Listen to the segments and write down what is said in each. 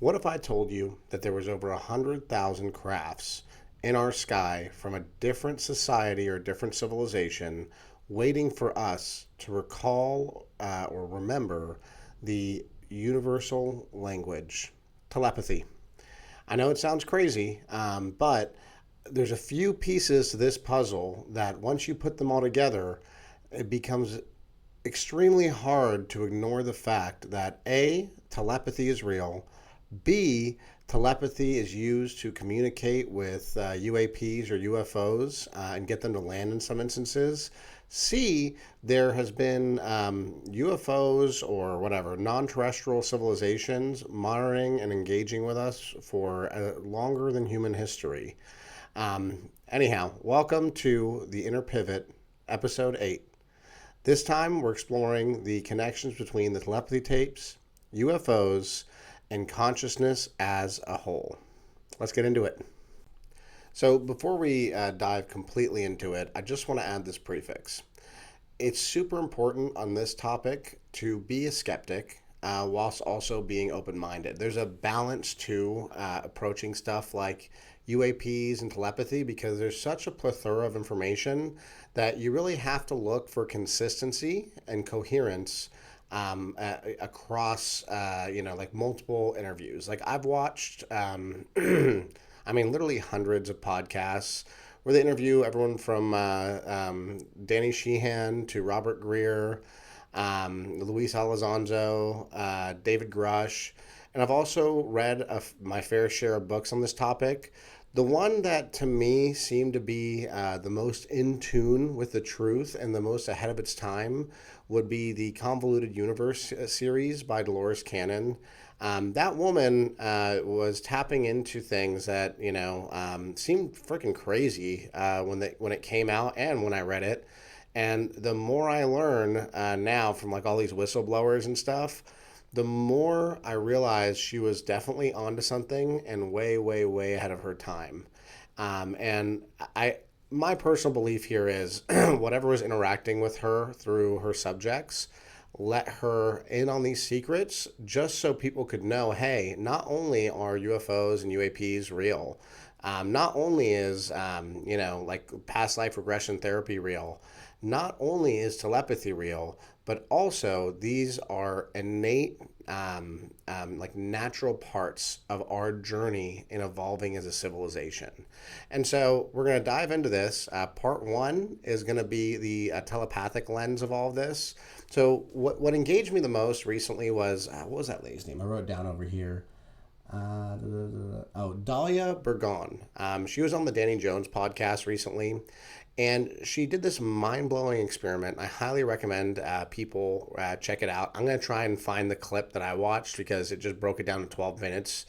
What if I told you that there was over 100,000 crafts in our sky from a different society or a different civilization waiting for us to recall or remember the universal language, telepathy? I know it sounds crazy, but there's a few pieces to this puzzle that once you put them all together, it becomes extremely hard to ignore the fact that A, telepathy is real, B, telepathy is used to communicate with UAPs or UFOs and get them to land in some instances. C, there has been UFOs or whatever, non terrestrial civilizations monitoring and engaging with us for longer than human history. Anyhow, welcome to the Inner Pivot, episode 8. This time we're exploring the connections between the telepathy tapes, UFOs, and consciousness as a whole. Let's get into it. So before we dive completely into it, I just want to add this prefix. It's super important on this topic to be a skeptic whilst also being open-minded. There's a balance to approaching stuff like UAPs and telepathy because there's such a plethora of information that you really have to look for consistency and coherence across, like multiple interviews. Like I've watched, literally hundreds of podcasts where they interview everyone from Danny Sheehan to Robert Greer, Luis Elizondo, David Grush, and I've also read my fair share of books on this topic. The one that to me seemed to be the most in tune with the truth and the most ahead of its time would be the Convoluted Universe series by Dolores Cannon. That woman was tapping into things that seemed freaking crazy when it came out and when I read it. And the more I learn now from like all these whistleblowers and stuff, the more I realized she was definitely onto something and way, way, way ahead of her time. My personal belief here is whatever was interacting with her through her subjects, let her in on these secrets just so people could know, hey, not only are UFOs and UAPs real, not only is, like past life regression therapy real, not only is telepathy real, but also these are innate, like natural parts of our journey in evolving as a civilization. And so we're going to dive into this. Part one is going to be the telepathic lens of all of this. So what engaged me the most recently was, what was that lady's name? I wrote it down over here. Dalia Burgoin. She was on the Danny Jones podcast recently, and she did this mind-blowing experiment. I highly recommend people check it out. I'm going to try and find the clip that I watched because it just broke it down to 12 minutes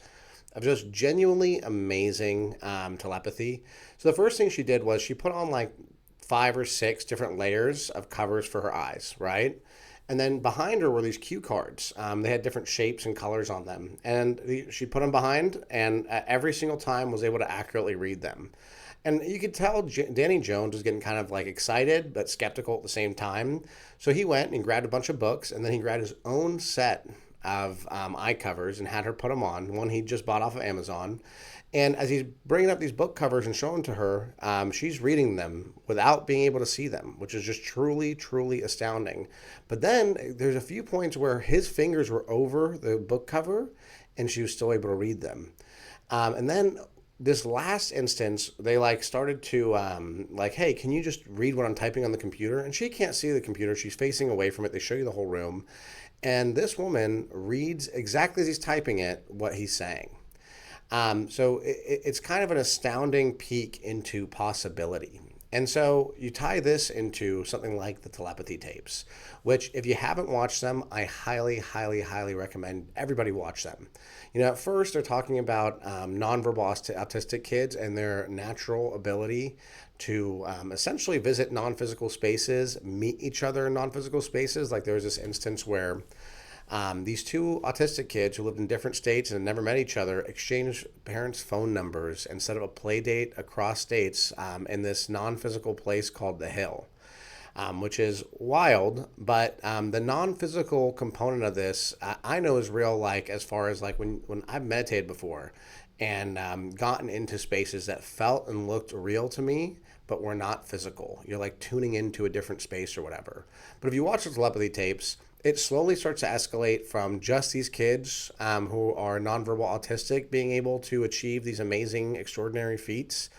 of just genuinely amazing telepathy. So the first thing she did was she put on like 5 or 6 different layers of covers for her eyes, right? And then behind her were these cue cards. They had different shapes and colors on them. And she put them behind and every single time was able to accurately read them. And you could tell Danny Jones was getting kind of like excited but skeptical at the same time. So he went and grabbed a bunch of books and then he grabbed his own set of eye covers and had her put them on, one he just bought off of Amazon. And as he's bringing up these book covers and showing to her, she's reading them without being able to see them, which is just truly, truly astounding. But then there's a few points where his fingers were over the book cover and she was still able to read them. And then this last instance, they like started to hey, can you just read what I'm typing on the computer? And she can't see the computer. She's facing away from it. They show you the whole room. And this woman reads exactly as he's typing it, what he's saying. So it's kind of an astounding peek into possibility. And so you tie this into something like the telepathy tapes, which if you haven't watched them, I highly, highly, highly recommend everybody watch them. At first they're talking about nonverbal autistic kids and their natural ability to essentially visit non-physical spaces, meet each other in non-physical spaces. Like there was this instance where these 2 autistic kids who lived in different states and never met each other exchanged parents' phone numbers and set up a play date across states in this non-physical place called The Hill. which is wild. But the non-physical component of this, I know is real. Like as far as like when I've meditated before, and gotten into spaces that felt and looked real to me, but were not physical. You're like tuning into a different space or whatever. But if you watch the telepathy tapes, it slowly starts to escalate from just these kids who are nonverbal autistic being able to achieve these amazing, extraordinary feats.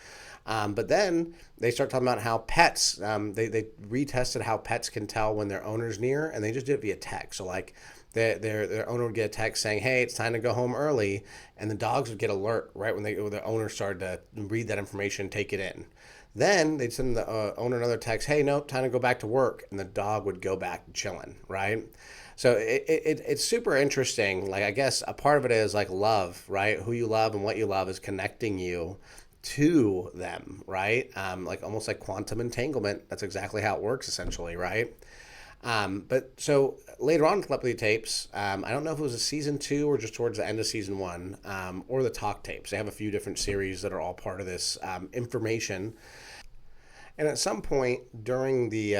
But then they start talking about how pets, they retested how pets can tell when their owner's near, and they just did it via text. So, like, their owner would get a text saying, "Hey, it's time to go home early," and the dogs would get alert right when the owner started to read that information, take it in. Then they'd send the owner another text, "Hey, no, time to go back to work," and the dog would go back to chilling, right? So it's super interesting. Like I guess a part of it is like love, right? Who you love and what you love is connecting you to them, right? Like almost like quantum entanglement. That's exactly how it works, essentially, right? But so later on in telepathy tapes, I don't know if it was a season 2 or just towards the end of season 1, or the talk tapes. They have a few different series that are all part of this information. And at some point during the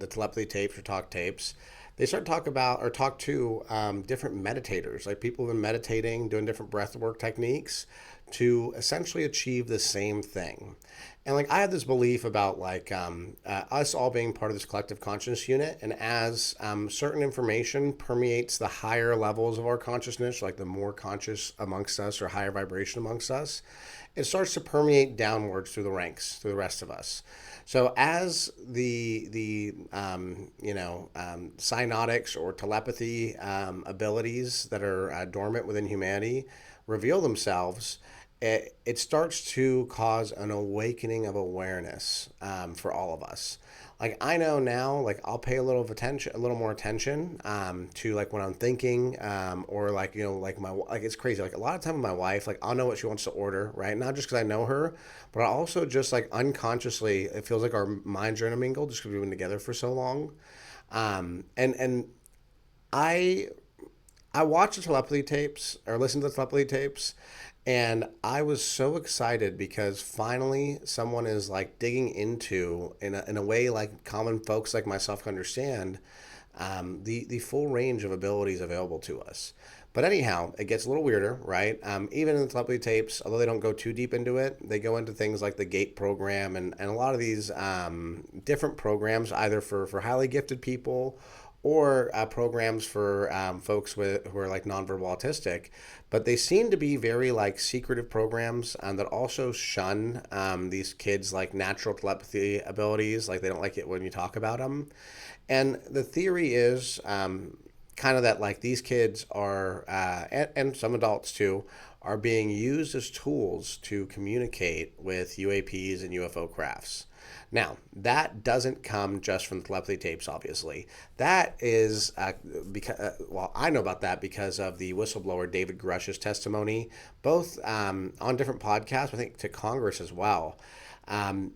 telepathy tapes or talk tapes, they start to talk about or talk to different meditators, like people who've been meditating, doing different breath work techniques to essentially achieve the same thing. And like I have this belief about like us all being part of this collective conscious unit, and as certain information permeates the higher levels of our consciousness, like the more conscious amongst us or higher vibration amongst us, it starts to permeate downwards through the ranks, through the rest of us. So as the cyanotics or telepathy abilities that are dormant within humanity reveal themselves, it starts to cause an awakening of awareness for all of us. Like I know now, like I'll pay a little more attention to like when I'm thinking, or like like like it's crazy. Like a lot of time with my wife, like I'll know what she wants to order, right? Not just because I know her, but I also just like unconsciously, it feels like our minds are intermingled just because we've been together for so long. And I I watched the telepathy tapes or listened to the telepathy tapes, and I was so excited because finally someone is like digging into in a way like common folks like myself can understand the full range of abilities available to us. But anyhow, it gets a little weirder, right? Even in the telepathy tapes, although they don't go too deep into it, they go into things like the GATE program and a lot of these different programs, either for highly gifted people or programs for folks who are like nonverbal autistic. But they seem to be very like secretive programs that also shun these kids' like natural telepathy abilities. Like they don't like it when you talk about them. And the theory is kind of that like these kids are, and some adults too, are being used as tools to communicate with UAPs and UFO crafts. Now, that doesn't come just from the telepathy tapes, obviously. That is, well, I know about that because of the whistleblower David Grush's testimony, both on different podcasts, I think to Congress as well. And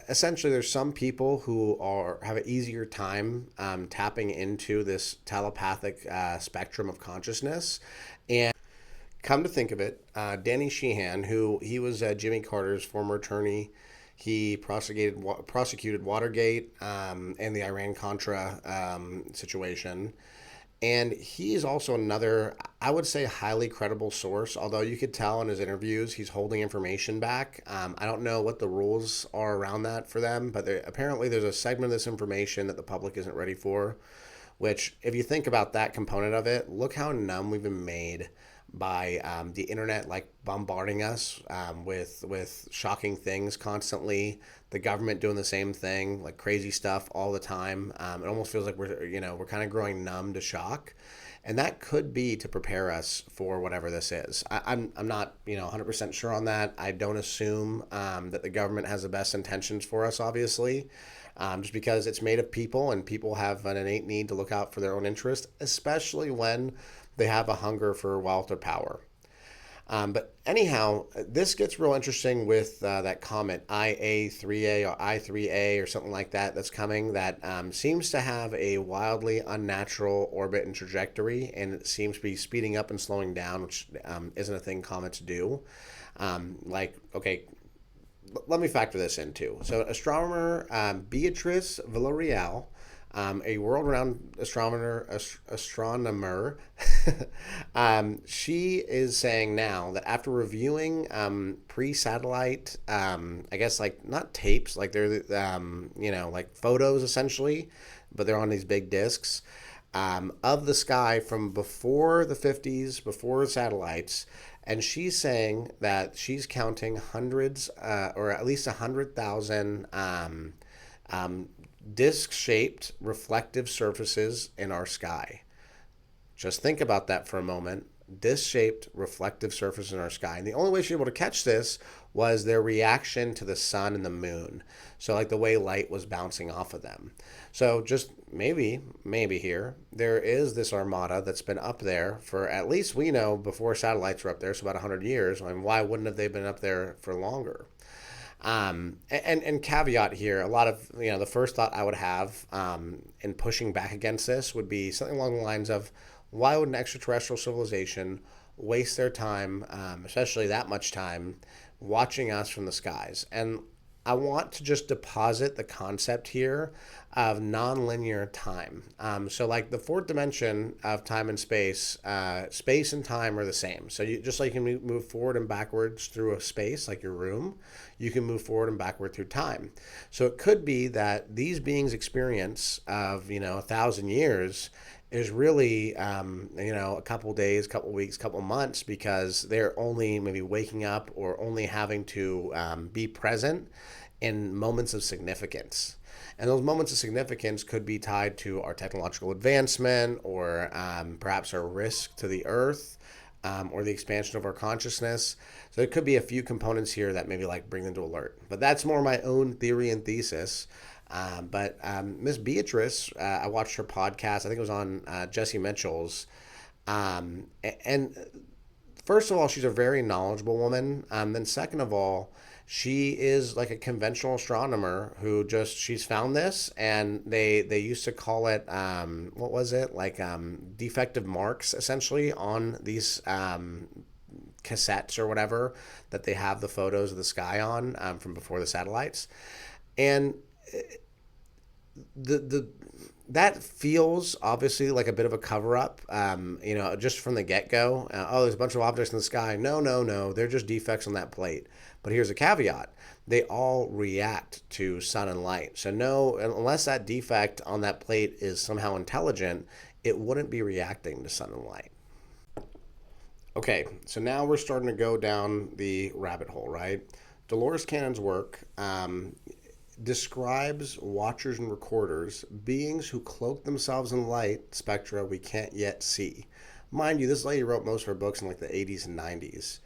essentially, there's some people who have an easier time tapping into this telepathic spectrum of consciousness. And come to think of it, Danny Sheehan, who he was Jimmy Carter's former attorney, he prosecuted Watergate and the Iran-Contra situation. And he is also another, I would say, highly credible source, although you could tell in his interviews he's holding information back. I don't know what the rules are around that for them, but apparently there's a segment of this information that the public isn't ready for, which, if you think about that component of it, look how numb we've been made by the internet, like bombarding us with shocking things constantly. The government doing the same thing, like crazy stuff all the time. It almost feels like we're kind of growing numb to shock, and that could be to prepare us for whatever this is. I'm not 100% sure on that. I don't assume that the government has the best intentions for us, obviously. Just because it's made of people and people have an innate need to look out for their own interest, especially when they have a hunger for wealth or power. But anyhow, this gets real interesting with that comet IA3A or I3A or something like that that's coming that seems to have a wildly unnatural orbit and trajectory, and it seems to be speeding up and slowing down, which isn't a thing comets do. Okay, let me factor this in too. So, astronomer Beatriz Villarroel, a world-renowned astronomer, she is saying now that after reviewing pre-satellite, I guess like not tapes, like they're like photos essentially, but they're on these big discs of the sky from before the 50s, before satellites. And she's saying that she's counting hundreds, or at least 100,000 disc-shaped reflective surfaces in our sky. Just think about that for a moment. Disc-shaped reflective surface in our sky. And the only way she was able to catch this was their reaction to the sun and the moon. So like the way light was bouncing off of them. So just maybe here, there is this armada that's been up there for at least we know before satellites were up there, so about 100 years. I mean, why wouldn't have they been up there for longer? And caveat here, a lot of, the first thought I would have in pushing back against this would be something along the lines of, why would an extraterrestrial civilization waste their time, especially that much time, watching us from the skies? And I want to just deposit the concept here of nonlinear time. So like the fourth dimension of time and space, space and time are the same. So just like you can move forward and backwards through a space, like your room, you can move forward and backward through time. So it could be that these beings' experience of, 1,000 years is really, a couple days, couple weeks, couple months, because they're only maybe waking up or only having to be present in moments of significance. And those moments of significance could be tied to our technological advancement, or perhaps our risk to the earth, or the expansion of our consciousness. So it could be a few components here that maybe like bring them to alert. But that's more my own theory and thesis. But Miss Beatrice, I watched her podcast. I think it was on Jesse Mitchell's. And first of all, she's a very knowledgeable woman. Then second of all, she is like a conventional astronomer who she's found this, and they used to call it, what was it? Like defective marks, essentially, on these cassettes or whatever that they have the photos of the sky on from before the satellites. And the that feels obviously like a bit of a cover up, just from the get go. There's a bunch of objects in the sky. No, they're just defects on that plate. But here's a caveat: they all react to sun and light. So no, unless that defect on that plate is somehow intelligent, it wouldn't be reacting to sun and light. Okay, so now we're starting to go down the rabbit hole, right? Dolores Cannon's work describes watchers and recorders, beings who cloak themselves in light spectra we can't yet see. Mind you, this lady wrote most of her books in like the 80s and 90s.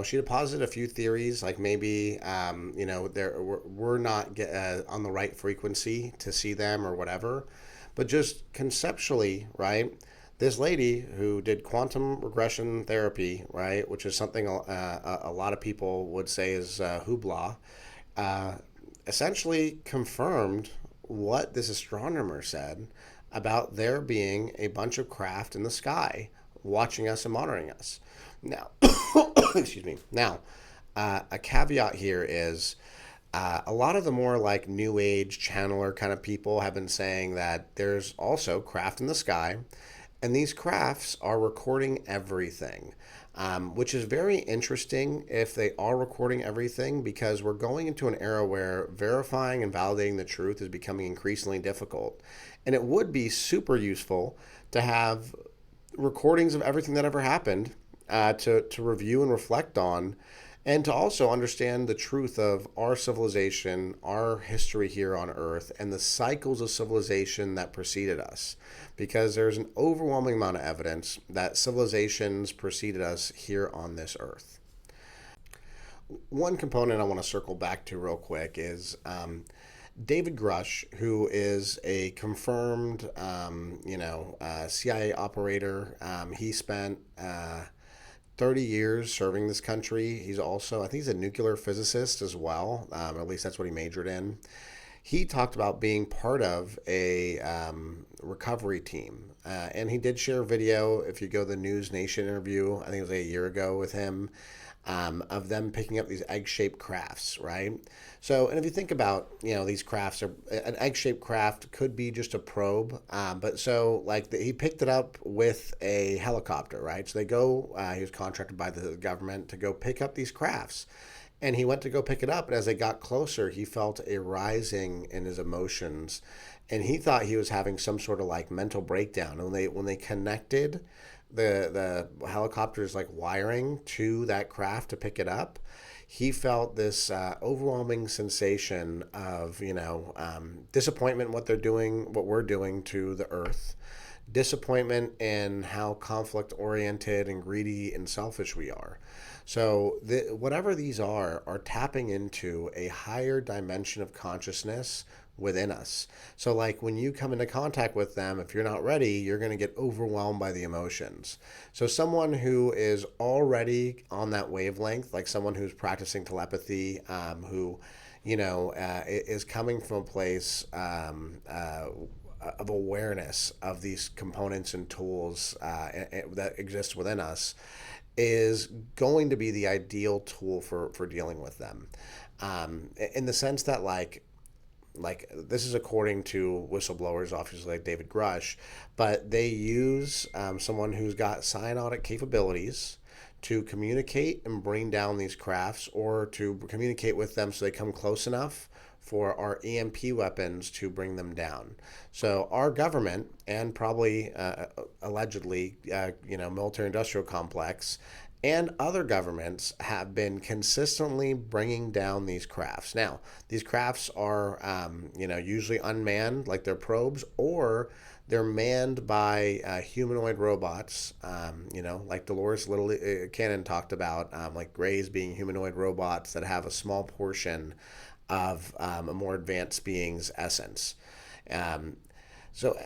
She deposited a few theories, like maybe, we're not on the right frequency to see them or whatever. But just conceptually, right, this lady who did quantum regression therapy, right, which is something a lot of people would say is hoopla, essentially confirmed what this astronomer said about there being a bunch of craft in the sky watching us and monitoring us. Now, excuse me. Now, a caveat here is a lot of the more like new age channeler kind of people have been saying that there's also craft in the sky, and these crafts are recording everything. Which is very interesting if they are recording everything, because we're going into an era where verifying and validating the truth is becoming increasingly difficult. And it would be super useful to have recordings of everything that ever happened to review and reflect on, and to also understand the truth of our civilization, our history here on Earth, and the cycles of civilization that preceded us. Because there's an overwhelming amount of evidence that civilizations preceded us here on this Earth. One component I want to circle back to real quick is David Grush, who is a confirmed, CIA operator. He spent 30 years serving this country. He's also, I think he's a nuclear physicist as well. At least that's what he majored in. He talked about being part of a recovery team. And he did share a video, if you go to the News Nation interview, I think it was a year ago with him. of them picking up these egg-shaped crafts, right? So, and if you think about, these crafts, are an egg-shaped craft could be just a probe, but so like he picked it up with a helicopter, right? So they go, he was contracted by the government to go pick up these crafts. And he went to go pick it up, and as they got closer, he felt a rising in his emotions, and he thought he was having some sort of like mental breakdown. And when they connected the helicopter's like wiring to that craft to pick it up, he felt this overwhelming sensation of disappointment in what they're doing, what we're doing to the Earth, disappointment in how conflict oriented and greedy and selfish we are. So whatever these are tapping into a higher dimension of consciousness within us. So like when you come into contact with them, if you're not ready, you're going to get overwhelmed by the emotions. So someone who is already on that wavelength, like someone who's practicing telepathy, who is coming from a place of awareness of these components and tools that exist within us, is going to be the ideal tool for dealing with them, in the sense that like this is according to whistleblowers, obviously like David Grush, but they use someone who's got psionic capabilities to communicate and bring down these crafts, or to communicate with them so they come close enough for our EMP weapons to bring them down. So our government, and probably allegedly, military-industrial complex, and other governments have been consistently bringing down these crafts. Now, these crafts are, usually unmanned, like they're probes, or they're manned by humanoid robots, like Dolores Little Cannon talked about, like Greys being humanoid robots that have a small portion of a more advanced being's essence. So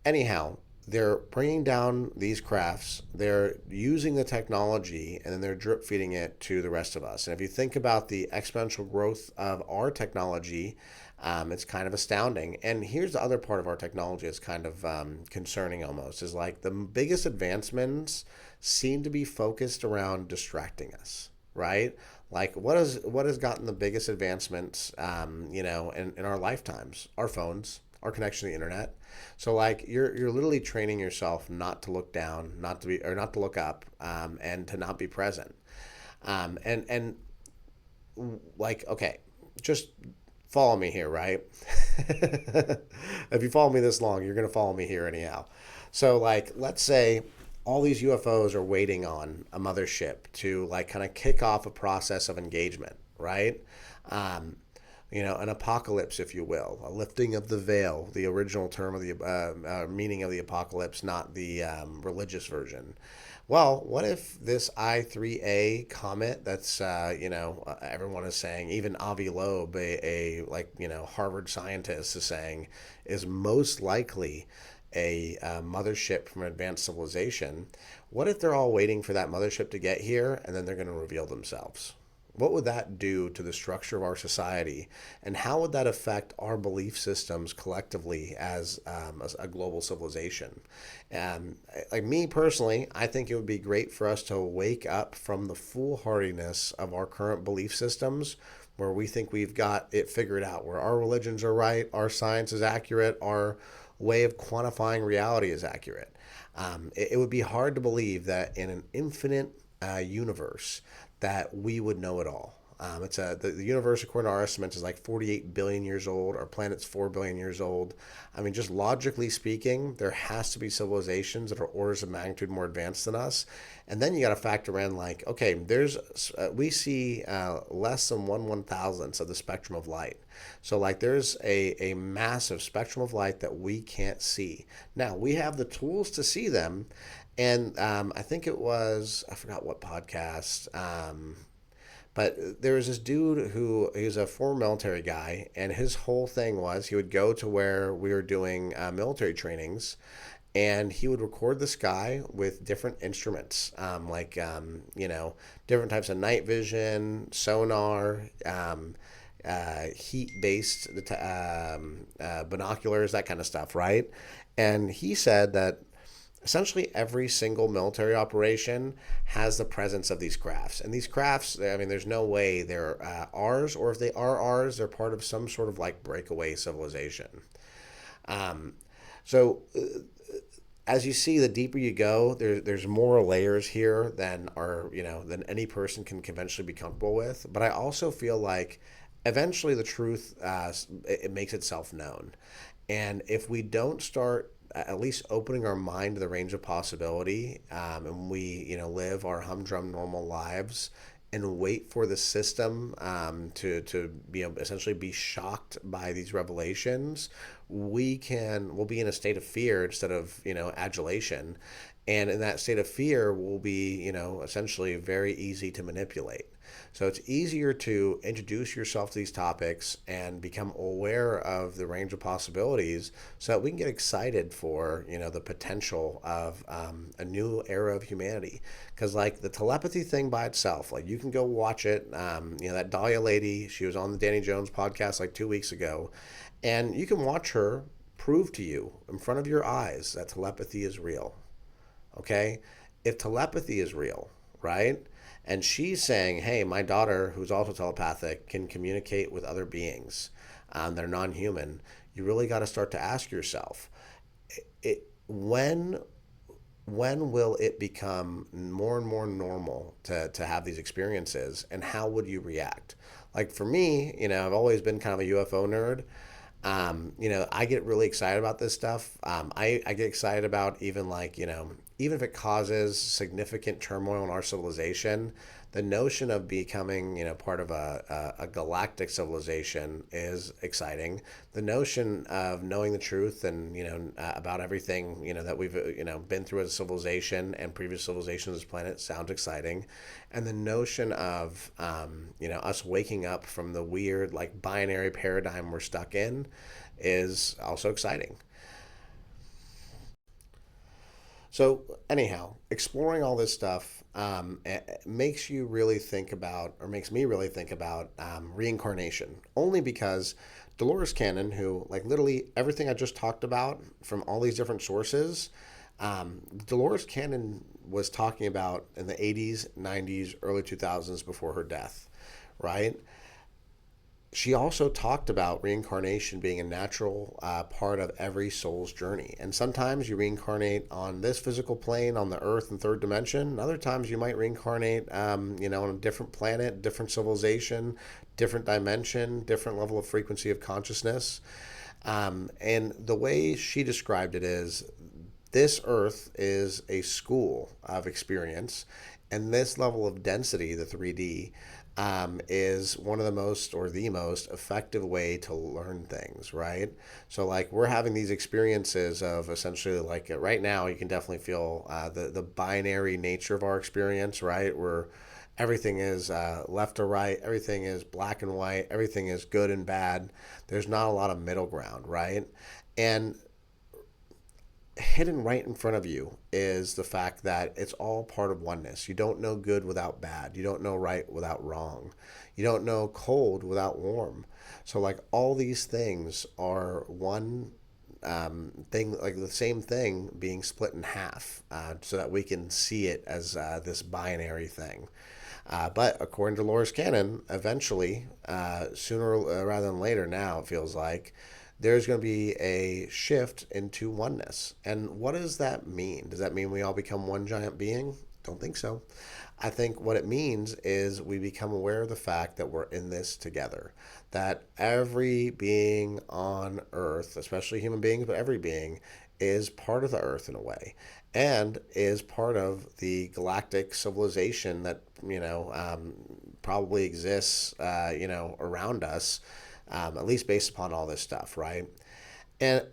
anyhow, they're bringing down these crafts, they're using the technology, and then they're drip feeding it to the rest of us. And if you think about the exponential growth of our technology, it's kind of astounding. And here's the other part of our technology that's kind of concerning almost, is like the biggest advancements seem to be focused around distracting us, right? Like what has gotten the biggest advancements, in our lifetimes? Our phones, our connection to the internet. So like you're literally training yourself not to look down, not to look up, and to not be present. And like, okay, just follow me here, right? If you follow me this long, you're gonna follow me here anyhow. So like, let's say all these UFOs are waiting on a mothership to like kind of kick off a process of engagement, right? An apocalypse, if you will, a lifting of the veil, the original term of the meaning of the apocalypse, not the religious version. Well, what if this I3A comet that's, everyone is saying, even Avi Loeb, Harvard scientist, is saying, is most likely a mothership from advanced civilization. What if they're all waiting for that mothership to get here, and then they're going to reveal themselves? What would that do to the structure of our society, and how would that affect our belief systems collectively as a global civilization? Like me personally, I think it would be great for us to wake up from the foolhardiness of our current belief systems, where we think we've got it figured out, where our religions are right, our science is accurate, our way of quantifying reality is accurate. It would be hard to believe that in an infinite universe that we would know it all. The universe, according to our estimates, is like 48 billion years old. Our planet's 4 billion years old. I mean, just logically speaking, there has to be civilizations that are orders of magnitude more advanced than us. And then you got to factor in like, okay, we see less than 1/1000th of the spectrum of light. So like there's a massive spectrum of light that we can't see. Now, we have the tools to see them. And I think it was, I forgot what podcast, but there was this dude he was a former military guy, and his whole thing was he would go to where we were doing military trainings, and he would record the sky with different instruments, different types of night vision, sonar, heat-based binoculars, that kind of stuff, right? And he said that essentially every single military operation has the presence of these crafts. And these crafts, I mean, there's no way they're ours, or if they are ours, they're part of some sort of like breakaway civilization. Um, so as you see, the deeper you go, there's more layers here than are than any person can conventionally be comfortable with. But I also feel like eventually the truth it makes itself known, and if we don't start at least opening our mind to the range of possibility, and we live our humdrum normal lives and wait for the system to be essentially be shocked by these revelations, we'll be in a state of fear instead of adulation, and in that state of fear will be essentially very easy to manipulate. So it's easier to introduce yourself to these topics and become aware of the range of possibilities so that we can get excited for, the potential of a new era of humanity. Because like the telepathy thing by itself, like you can go watch it. That Dalia lady, she was on the Danny Jones podcast like 2 weeks ago, and you can watch her prove to you in front of your eyes that telepathy is real. Okay? If telepathy is real, right? And she's saying, hey, my daughter, who's also telepathic, can communicate with other beings that are non human. You really got to start to ask yourself, when will it become more and more normal to have these experiences, and how would you react? Like for me, I've always been kind of a UFO nerd. I get really excited about this stuff. I get excited about even like, even if it causes significant turmoil in our civilization, the notion of becoming, part of a galactic civilization is exciting. The notion of knowing the truth and, about everything, that we've, been through as a civilization and previous civilizations on this planet sounds exciting. And the notion of, us waking up from the weird, like, binary paradigm we're stuck in is also exciting. So anyhow, exploring all this stuff makes you really think about, or makes me really think about reincarnation. Only because Dolores Cannon, who like literally everything I just talked about from all these different sources, Dolores Cannon was talking about in the 80s, 90s, early 2000s before her death, right? She also talked about reincarnation being a natural part of every soul's journey. And sometimes you reincarnate on this physical plane on the earth and third dimension. And other times you might reincarnate, on a different planet, different civilization, different dimension, different level of frequency of consciousness. And the way she described it is this earth is a school of experience, and this level of density, the 3D, is one of the most, or the most effective way to learn things, right? So like we're having these experiences of essentially like right now you can definitely feel the binary nature of our experience, right? Where everything is left or right, everything is black and white, everything is good and bad. There's not a lot of middle ground, right? And hidden right in front of you is the fact that it's all part of oneness. You don't know good without bad. You don't know right without wrong. You don't know cold without warm. So, like, all these things are one thing, like the same thing being split in half so that we can see it as this binary thing. But according to Dolores Cannon, eventually, sooner rather than later now, it feels like, there's going to be a shift into oneness. And what does that mean? Does that mean we all become one giant being? Don't think so. I think what it means is we become aware of the fact that we're in this together. That every being on Earth, especially human beings, but every being, is part of the Earth in a way, and is part of the galactic civilization that probably exists around us, at least based upon all this stuff, right? And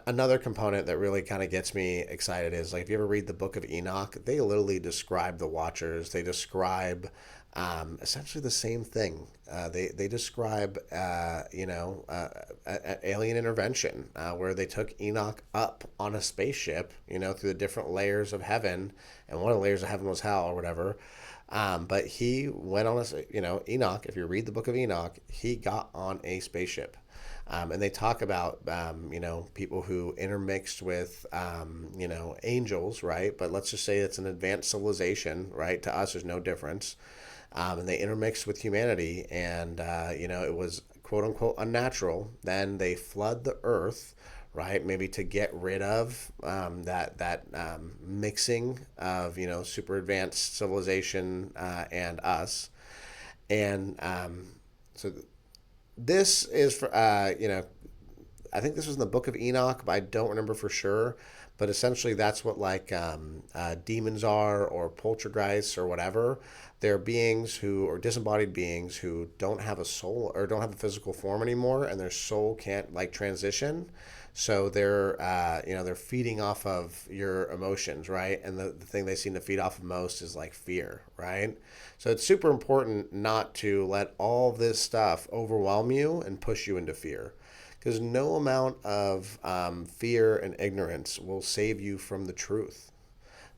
another component that really kind of gets me excited is like if you ever read the Book of Enoch, they literally describe the Watchers. They describe essentially the same thing. They describe alien intervention where they took Enoch up on a spaceship, through the different layers of heaven, and one of the layers of heaven was hell or whatever. But he went on a, Enoch, if you read the Book of Enoch, he got on a spaceship. And they talk about, people who intermixed with, angels, right? But let's just say it's an advanced civilization, right? To us, there's no difference. And they intermixed with humanity, and, it was quote unquote unnatural. Then they flood the earth, right? Maybe to get rid of that mixing of super advanced civilization and us, and so this is for I think this was in the Book of Enoch, but I don't remember for sure. But essentially, that's what like demons are, or poltergeists, or whatever. They're beings who, or disembodied beings who don't have a soul or don't have a physical form anymore, and their soul can't like transition. So they're feeding off of your emotions, right? And the thing they seem to feed off of most is like fear, right? So it's super important not to let all this stuff overwhelm you and push you into fear, because no amount of fear and ignorance will save you from the truth.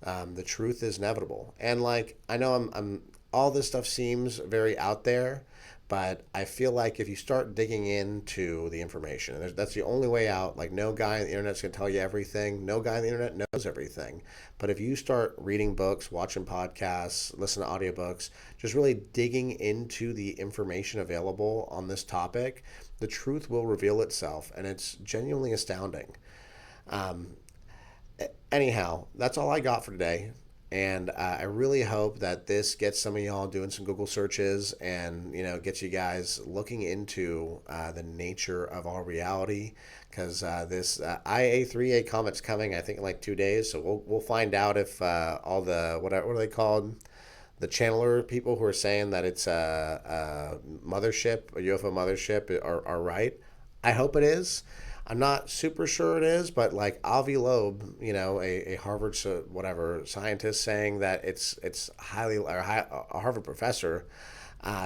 The truth is inevitable, and like I know I'm all this stuff seems very out there, but I feel like if you start digging into the information, and that's the only way out. Like no guy on the internet's gonna tell you everything. No guy on the internet knows everything. But if you start reading books, watching podcasts, listen to audiobooks, just really digging into the information available on this topic, the truth will reveal itself, and it's genuinely astounding. Um, Anyhow, that's all I got for today. And I really hope that this gets some of y'all doing some Google searches, and gets you guys looking into the nature of our reality. Because this IA3A comet's coming, I think, in like 2 days. So we'll find out if all the what are they called? The channeler people who are saying that it's a mothership, a UFO mothership, are right. I hope it is. I'm not super sure it is, but like Avi Loeb, a Harvard whatever scientist, saying that it's highly, or a Harvard professor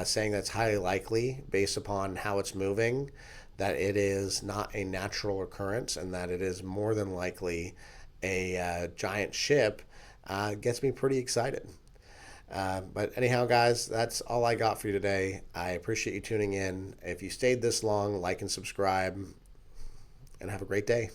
saying that's highly likely based upon how it's moving, that it is not a natural occurrence, and that it is more than likely a giant ship, gets me pretty excited. But anyhow, guys, that's all I got for you today. I appreciate you tuning in. If you stayed this long, like and subscribe, and have a great day.